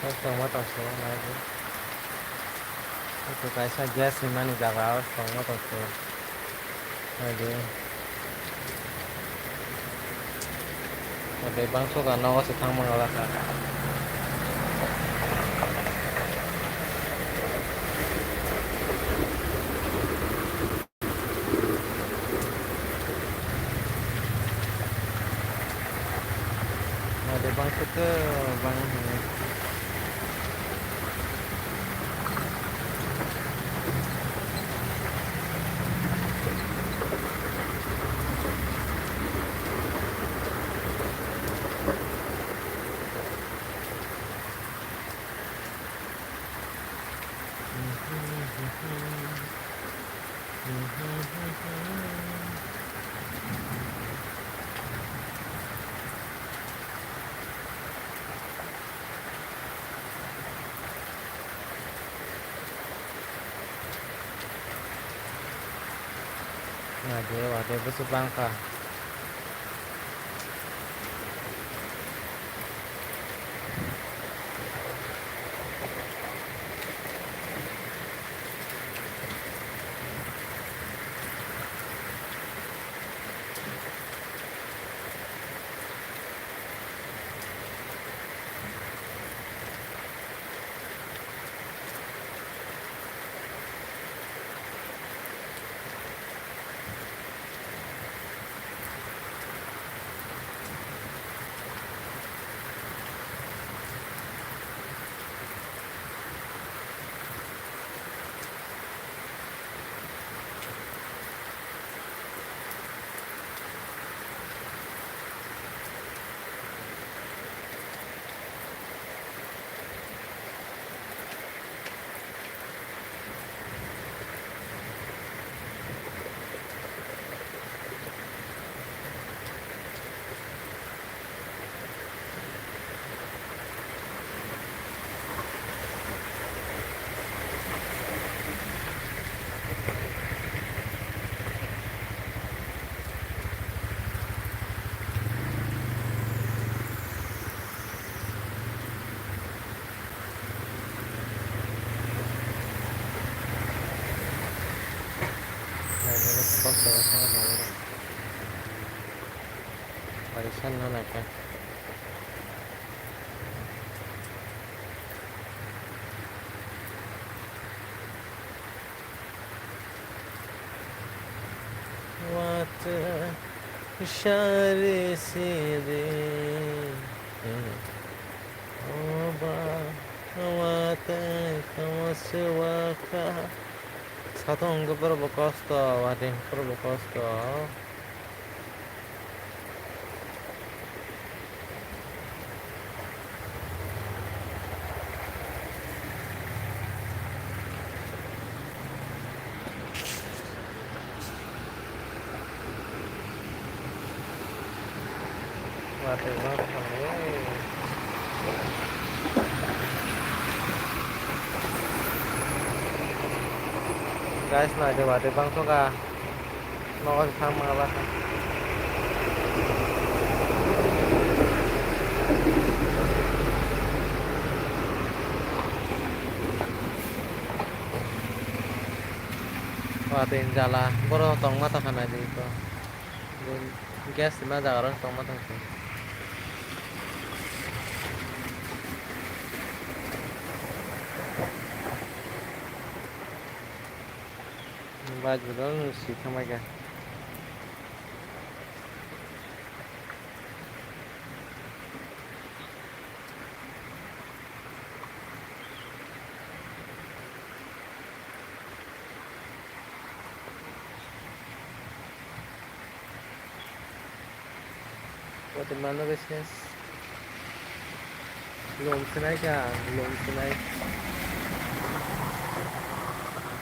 Toma taso lagi. Itu kaisa gas imani jaga toma taso lagi. Ada bangso kan nawa setang mengalah kan. Ada bangso ke bang ada besar bangka. Ada spot sama sama. Parisan mana kan? Water shari sidi. Oba water kamaswaka. Satu ke berapa costo? Wadah berapa costo? Wadah berapa? Guys, nah ada wadah bangso kah? Mau sama apa? Wadah jala, baru tong mata kan aja itu. Gas di mana orang tong mata sih. Baju dong sih sama kan. Buat mana bisnis? Belum senai kan? Belum senai.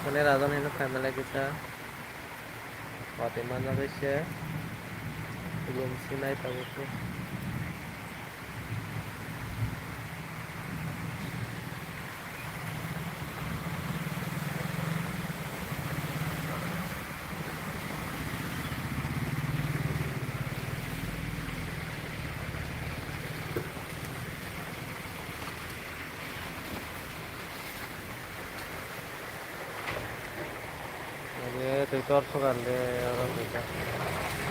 Mana radon ini family kita. Buat mana bisnis? Belum senai tahu tuh. Estoy torso grande ahora ahorita.